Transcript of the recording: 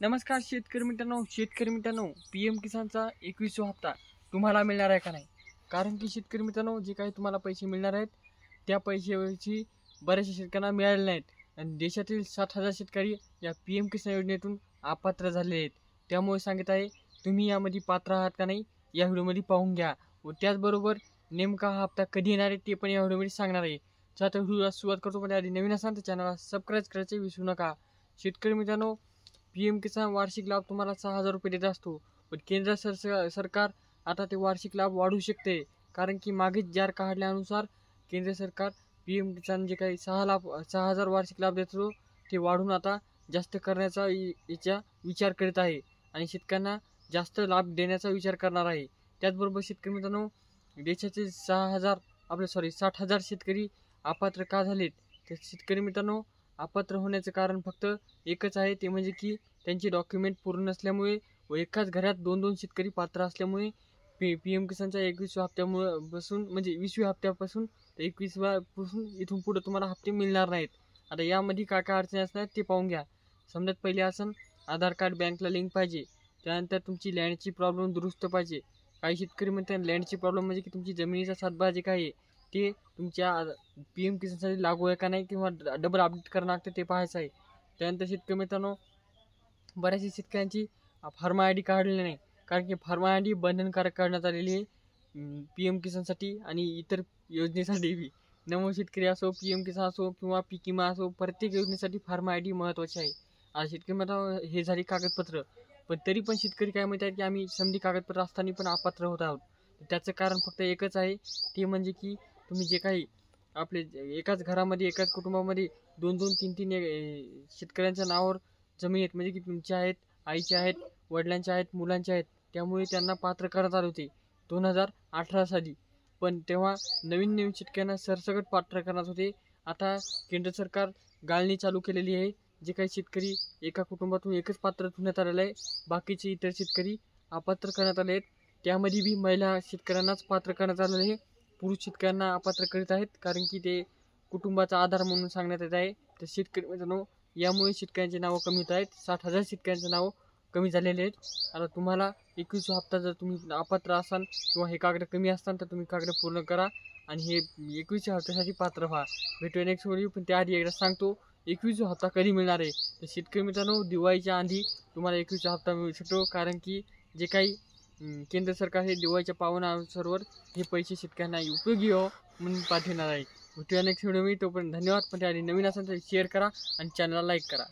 नमस्कार शेतकरी मित्रांनो, PM किसानचा 21वा हप्ता तुम्हाला मिळणार आहे का नाही? कारण की शेतकरी मित्रांनो, जे काही तुम्हाला पैसे मिळणार आहेत त्या पैशाची बऱ्याचशा शेतकऱ्यांना मिळाले नाहीत आणि देशातील 60,000 शेतकरी या PM किसान योजनेतून अपात्र झालेले आहेत. त्यामुळे सांगत आहे, तुम्ही यामध्ये पात्र आहात का नाही या व्हिडिओमध्ये पाहून घ्या व त्याचबरोबर नेमका हा हप्ता कधी येणार आहे ते पण या व्हिडिओमध्ये सांगणार आहे. तर आता व्हिडिओला सुरुवात करतो, पण आधी नवीन असाल तर चॅनलला सबस्क्राईब करायचे विसरू नका. शेतकरी मित्रांनो, PM किसान वार्षिक लाभ तुम्हाला 6,000 रुपये देत असतो, पण केंद्र सरकार आता ते वार्षिक लाभ वाढवू शकते. कारण की मागेच जार काढल्यानुसार केंद्र सरकार PM किसान जे काही 6,000 वार्षिक लाभ देतो ते वाढून आता जास्त करण्याचा याचा विचार करीत आहे आणि शेतकऱ्यांना जास्त लाभ देण्याचा विचार करणार आहे. त्याचबरोबर शेतकरी मित्रांनो, देशाचे 60,000 शेतकरी अपात्र का झालेत? तर शेतकरी मित्रांनो, अपात्र होण्याचं कारण फक्त एकच आहे, ते म्हणजे की त्यांचे डॉक्युमेंट पूर्ण नसल्यामुळे व एकाच घरात 2-2 शेतकरी पात्र असल्यामुळे PM किसानच्या 21व्या हप्त्यामुळे बसून म्हणजे 20व्या हप्त्यापासून तर 21व्या पासून इथून पुढे तुम्हाला हप्ते मिळणार नाहीत. आता यामध्ये काय काय अडचणी असणार ते पाहून घ्या. समजा पहिले आसन आधार कार्ड बँकला लिंक पाहिजे. त्यानंतर तुमची लँडची प्रॉब्लेम दुरुस्त पाहिजे. काही शेतकरी म्हणतात लँडची प्रॉब्लेम म्हणजे की तुमची जमिनीचा सातबारा जे काही आहे ते तुमच्या PM किसानसाठी लागू आहे का नाही किंवा डबल अपडेट करावं लागतं ते पाहायचं आहे. त्यानंतर शेतकरी मित्रांनो, बऱ्याचशा शेतकऱ्यांची फार्मा आय डी काढलेली नाही, कारण की फार्मा आय डी बंधनकारक करण्यात आलेली आहे PM किसानसाठी आणि इतर योजनेसाठी बी. नमो शेतकरी असो, PM किसान असो किंवा पीक विमा असो, प्रत्येक योजनेसाठी फार्मा आय डी महत्त्वाची आहे. आज शेतकरी मित्रांनो, हे झाली कागदपत्र, पण तरी पण शेतकरी काय म्हणतात की आम्ही समधी कागदपत्र असताना पण अपात्र होत आहोत. त्याचं कारण फक्त एकच आहे, ते म्हणजे की तुम्ही जे काही आपले एकाच घरामध्ये एकाच कुटुंबामध्ये 2-2, 3-3 शेतकऱ्यांच्या नावावर जमीन आहेत, म्हणजे की तुमच्या आहेत, आईच्या आहेत, वडिलांच्या आहेत, मुलांच्या आहेत. त्यामुळे त्यांना पात्र करण्यात आले होते 2018 साली. पण तेव्हा नवीन शेतकऱ्यांना सरसकट पात्र करण्यात होते. आता केंद्र सरकार गाळणी चालू केलेली आहे. जे काही शेतकरी एका कुटुंबातून एकच पात्र ठेवण्यात आलेलं आहे, बाकीचे इतर शेतकरी अपात्र करण्यात आले आहेत. त्यामध्ये बी महिला शेतकऱ्यांनाच पात्र करण्यात आलेले आहे. पुरुष शेतकऱ्यांना अपात्र करीत आहेत, कारण की ते कुटुंबाचा आधार म्हणून सांगण्यात येत आहे. तर शेतकरी मित्रांनो, यामुळे शेतकऱ्यांची नावं कमी होत आहेत. 60,000 शेतकऱ्यांची नावं कमी झालेली आहेत. आता तुम्हाला 21वा हप्ता जर तुम्ही अपात्र असाल किंवा हे कागद कमी असताल तर तुम्ही कागद पूर्ण करा आणि हे 21व्या हप्त्यासाठी पात्र व्हा. भेटूया नेक्स्ट व्हिडिओ, पण त्याआधी एकदा सांगतो 21वा हप्ता कधी मिळणार आहे. तर शेतकरी मित्रांनो, दिवाळीच्या आधी तुम्हाला 21वा हप्ता मिळू शकतो, कारण की जे काही केंद्र सरकार हे दिवाळीच्या पावन अवसरावर हे पैसे शेतकऱ्यांना उपयोगी हो म्हणून पाठवणार आहे. भेटूया नेक्स्ट व्हिडिओ. मी तोपर्यंत धन्यवाद. पण त्याआधी नवीन असेल तर शेअर करा आणि चॅनलला लाईक करा.